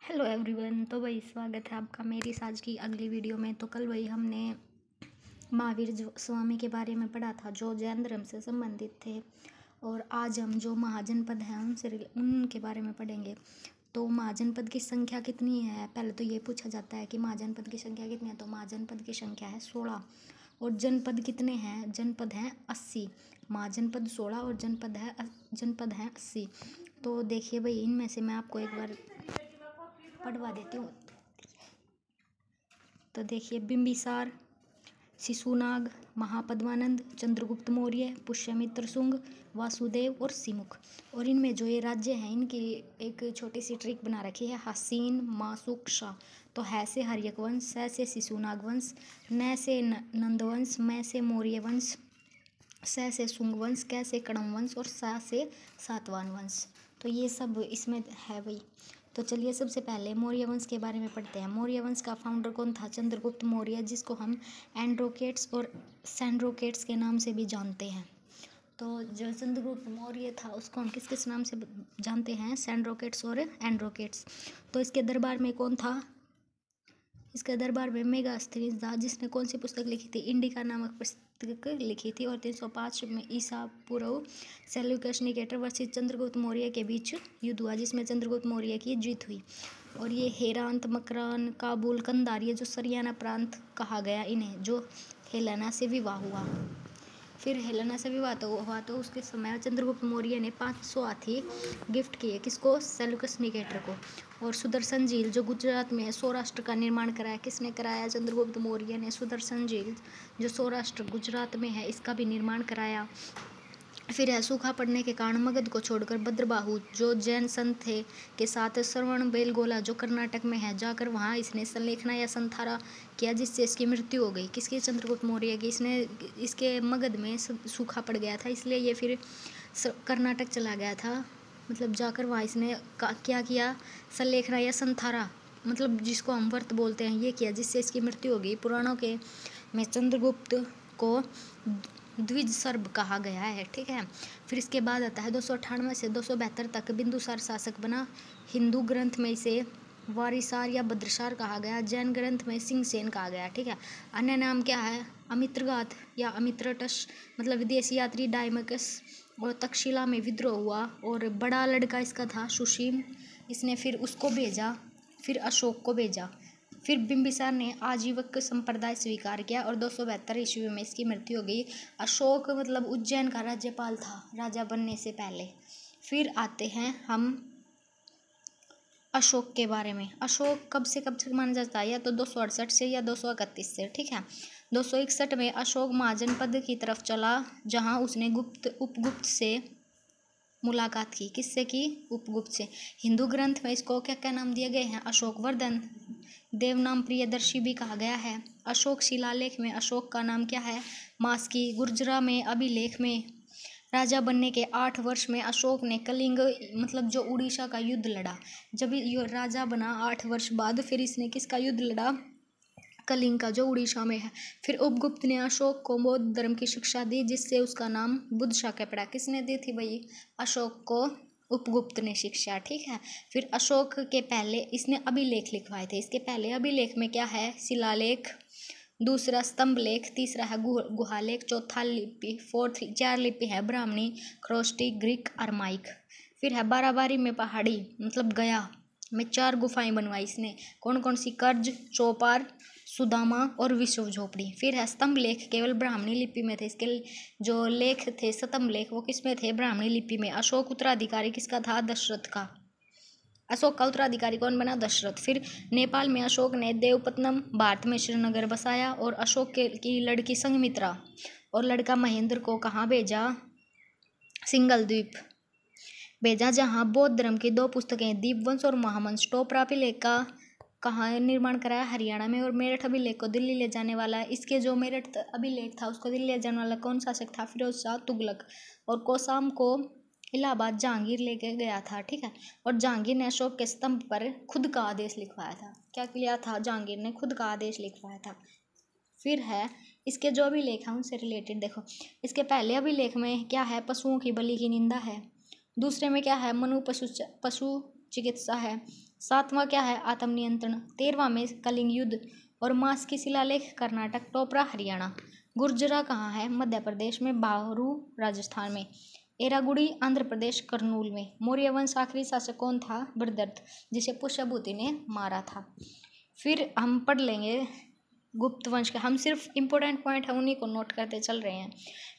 Hello everyone. तो भाई स्वागत है आपका मेरी आज की अगली वीडियो में। तो कल भाई हमने महावीर स्वामी के बारे में पढ़ा था जो जैन धर्म से संबंधित थे, और आज हम जो महाजनपद हैं उनके बारे में पढ़ेंगे। तो महाजनपद की संख्या कितनी है, पहले तो ये पूछा जाता है कि महाजनपद की संख्या कितनी है। तो महाजनपद की संख्या है 16। और जनपद कितने हैं? जनपद हैं 80। महाजनपद 16 और जनपद हैं 80। तो देखिए भाई, इनमें से मैं आपको एक बार पढ़वा देती हूँ। तो देखिए, बिंबिसार, शिशुनाग, महापद्मानंद, चंद्रगुप्त मौर्य, पुष्यमित्र शुंग, वासुदेव और सिमुख। और इनमें जो ये राज्य हैं इनकी एक छोटी सी ट्रिक बना रखी है। हसीन, मासुक, शाह। तो है से हर्यक वंश, से शिशुनाग वंश, न से नंदवंश, मैं से मौर्य वंश, से शुंग वंश, कै से कड़म वंश और सा से सातवाहन वंश। तो ये सब इसमें है भाई। तो चलिए सबसे पहले मौर्य वंश के बारे में पढ़ते हैं। मौर्य वंश का फाउंडर कौन था? चंद्रगुप्त मौर्य, जिसको हम एंड्रोकेट्स और सैंड्रोकेट्स के नाम से भी जानते हैं। तो जो चंद्रगुप्त मौर्य था उसको हम किस किस नाम से जानते हैं? सैंड्रोकेट्स और एंड्रोकेट्स। तो इसके दरबार में कौन था? इसके दरबार में मेगास्थनीज था, जिसने कौन सी पुस्तक लिखी थी? इंडिका नामक पुस्तक लिखी थी। और 305 में ईसा पूर्व Seleucus Nicator versus Chandragupta Maurya के बीच युद्ध हुआ, जिसमें चंद्रगुप्त मौर्य की जीत हुई। और ये हेरांत, मकरान, काबुल, कंधार, ये जो सरियाना प्रांत कहा गया इन्हें, जो हेलेना से विवाह हुआ। फिर हेलेना से विवाह तो हुआ तो उसके समय चंद्रगुप्त मौर्य ने 500 हाथी गिफ्ट किए। किसको? सेल्यूकस निकेटर को। और सुदर्शन झील जो गुजरात में है, सौराष्ट्र का निर्माण कराया। किसने कराया? चंद्रगुप्त मौर्य ने। सुदर्शन झील जो सौराष्ट्र गुजरात में है, इसका भी निर्माण कराया। फिर है सूखा पड़ने के कारण मगध को छोड़कर भद्रबाहु जो जैन संत थे के साथ श्रवण बेलगोला जो कर्नाटक में है, जाकर वहाँ इसने संलेखना या संथारा किया, जिससे इसकी मृत्यु हो गई। किसकी? चंद्रगुप्त मौर्य की। इसके मगध में सूखा पड़ गया था, इसलिए ये फिर कर्नाटक चला गया था। मतलब जाकर वहाँ इसने क्या किया? संलेखना या संथारा, मतलब जिसको हम व्रत बोलते हैं, ये किया, जिससे इसकी मृत्यु हो गई। पुराणों के में चंद्रगुप्त को द्विज सर्ब कहा गया है। ठीक है। फिर इसके बाद आता है 298 से 272 तक बिंदुसार शासक बना। हिंदू ग्रंथ में इसे वारिसार या भद्रसार कहा गया, जैन ग्रंथ में सिंहसेन कहा गया। ठीक है। अन्य नाम क्या है? अमित्रगात या अमित्रटस, मतलब विदेशी यात्री डायमकस। और तक्षशिला में विद्रोह हुआ और बड़ा लड़का इसका था सुशीम, इसने फिर उसको भेजा, फिर अशोक को भेजा। फिर बिंबिसार ने आजीवक संप्रदाय स्वीकार किया और 272 ईस्वी में इसकी मृत्यु हो गई। अशोक मतलब उज्जैन का राज्यपाल था राजा बनने से पहले। फिर आते हैं हम अशोक के बारे में। अशोक कब से कब तक माना जाता है? या तो 268 से या 231 से। ठीक है। 261 में अशोक महाजनपद की तरफ चला, जहां उसने उपगुप्त से मुलाकात की। किससे की? उपगुप्त से। हिंदू ग्रंथ में इसको क्या क्या नाम दिए गए हैं? अशोक वर्धन, देवनाम प्रियदर्शी भी कहा गया है। अशोक शिलालेख में अशोक का नाम क्या है? मास्की। गुर्जरा में अभिलेख में राजा बनने के 8 वर्ष में अशोक ने कलिंग, मतलब जो उड़ीसा का युद्ध लड़ा। जब ये राजा बना 8 वर्ष बाद, फिर इसने किसका युद्ध लड़ा? कलिंग का, जो उड़ीसा में है। फिर उपगुप्त ने अशोक को बौद्ध धर्म की शिक्षा दी, जिससे उसका नाम बुद्ध शाक्य पड़ा। किसने दी थी भाई? अशोक को उपगुप्त ने शिक्षा। ठीक है। फिर अशोक के पहले इसने अभिलेख लिखवाए थे। इसके पहले अभिलेख में क्या है? शिलालेख, दूसरा स्तंभ लेख, तीसरा है गुहालेख, चौथा लिपि, 4 लिपि है ब्राह्मणी, ख्रोष्टी, ग्रीक, अरमाइक। फिर है बाराबारी में पहाड़ी, मतलब गया में 4 गुफाएं बनवाई इसने। कौन कौन सी? कर्ज, चौपार, सुदामा और विश्व झोपड़ी। फिर है स्तंभ लेख, केवल ब्राह्मणी लिपि में थे। इसके जो लेख थे स्तंभ लेख, वो किस में थे? ब्राह्मणी लिपि में। अशोक उत्तराधिकारी किसका था? दशरथ का। अशोक का उत्तराधिकारी कौन बना? दशरथ। फिर नेपाल में अशोक ने देवपत्तनम, भारत में श्रीनगर बसाया। और अशोक की लड़की संघमित्रा और लड़का महेंद्र को कहाँ भेजा? सिंगल द्वीप भेजा, जहाँ बौद्ध धर्म की 2 पुस्तकें दीपवंश और महावंश। टोपरा अभिलेख का कहाँ निर्माण कराया? हरियाणा में। और मेरठ अभिलेख को दिल्ली ले जाने वाला, इसके जो मेरठ अभिलेख था उसको दिल्ली ले जाने वाला कौन शासक था? फिरोज शाह तुगलक। और कोसाम को इलाहाबाद जहांगीर लेके गया था। ठीक है। और जहांगीर ने अशोक के स्तंभ पर खुद का आदेश लिखवाया था। क्या किया था? जहांगीर ने खुद का आदेश लिखवाया था। फिर है इसके जो अभिलेख हैं उनसे रिलेटेड देखो। इसके पहले अभिलेख में क्या है? पशुओं की बलि की निंदा है। दूसरे में क्या है? मनु पशु चिकित्सा है। 7वां क्या है, आत्मनियंत्रण। 13वां में कलिंग युद्ध और मांस की शिलालेख कर्नाटक, टोपरा हरियाणा। गुर्जरा कहाँ है, मध्य प्रदेश में, बारू राजस्थान में, एरागुड़ी आंध्र प्रदेश, कर्नूल में। मौर्य वंश आखिरी शासक कौन था, बृहद्रथ, जिसे पुष्यभूति ने मारा था। फिर हम पढ़ लेंगे गुप्त वंश का, हम सिर्फ इंपॉर्टेंट पॉइंट है उन्हीं को नोट करते चल रहे हैं।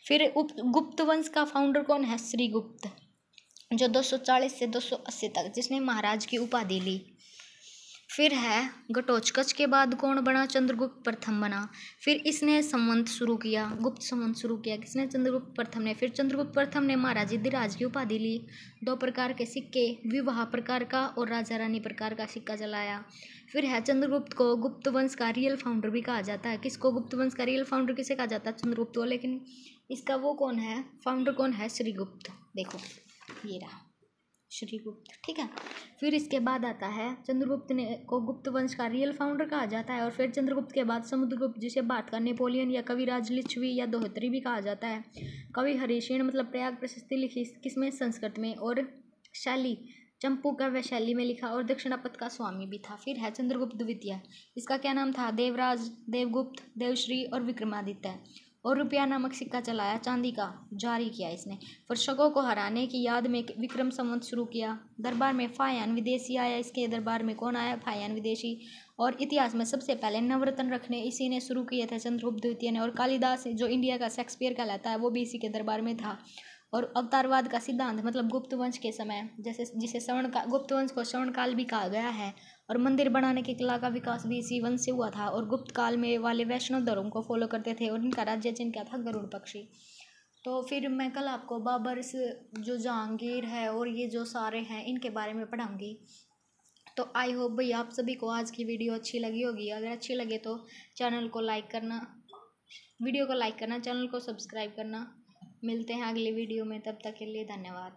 फिर गुप्त वंश का फाउंडर कौन है, श्रीगुप्त, जो 240 से 280 तक, जिसने महाराज की उपाधि ली। फिर है घटोत्कच के बाद कौन बना, चंद्रगुप्त प्रथम बना। फिर इसने संवंत शुरू किया, गुप्त संवंत शुरू किया, किसने, चंद्रगुप्त प्रथम ने। फिर चंद्रगुप्त प्रथम ने महाराज अधिराज की उपाधि ली। 2 प्रकार के सिक्के, विवाह प्रकार का और राजा रानी प्रकार का सिक्का चलाया। फिर है चंद्रगुप्त को गुप्त वंश का रियल फाउंडर भी कहा जाता है। किसको गुप्त वंश का रियल फाउंडर किसे कहा जाता है, चंद्रगुप्त को, लेकिन इसका वो कौन है, फाउंडर कौन है, श्रीगुप्त। देखो ये रहा श्रीगुप्त, ठीक है। फिर इसके बाद आता है चंद्रगुप्त ने को गुप्त वंश का रियल फाउंडर कहा जाता है। और फिर चंद्रगुप्त के बाद समुद्रगुप्त, जिसे भारत का नेपोलियन या कविराज लिच्छवी या दोहतरी भी कहा जाता है। कवि हरिशेन मतलब प्रयाग प्रशस्ति लिखी किसमें, संस्कृत में, और शैली चंपू काव्य शैली में लिखा, और दक्षिणापथ का स्वामी भी था। फिर है चंद्रगुप्त द्वितीय, इसका क्या नाम था, देवराज, देवगुप्त, देवश्री और विक्रमादित्य। और रुपया नामक सिक्का चलाया, चांदी का जारी किया इसने। फिर शकों को हराने की याद में विक्रम संवत शुरू किया। दरबार में फायान विदेशी आया, इसके दरबार में कौन आया, फायान विदेशी। और इतिहास में सबसे पहले नवरत्न रखने इसी ने शुरू किए थे, चंद्रगुप्त द्वितीय ने। और कालिदास जो इंडिया का शेक्सपियर कहलाता है वो भी इसी के दरबार में था। और अवतारवाद का सिद्धांत मतलब गुप्त वंश के समय, जैसे जिसे श्रवण का, गुप्त वंश को श्रवण काल भी कहा गया है। और मंदिर बनाने की कला का विकास भी इसी वंश से हुआ था। और गुप्त काल में वाले वैष्णव धर्म को फॉलो करते थे, और इनका राज्य चिन्ह क्या था, गरुड़ पक्षी। तो फिर मैं कल आपको बाबर जो जहांगीर है और ये जो सारे हैं इनके बारे में पढ़ाऊँगी। तो आई होप भाई आप सभी को आज की वीडियो अच्छी लगी होगी। अगर अच्छी लगे तो चैनल को लाइक करना, वीडियो को लाइक करना, चैनल को सब्सक्राइब करना। मिलते हैं अगली वीडियो में, तब तक के लिए धन्यवाद।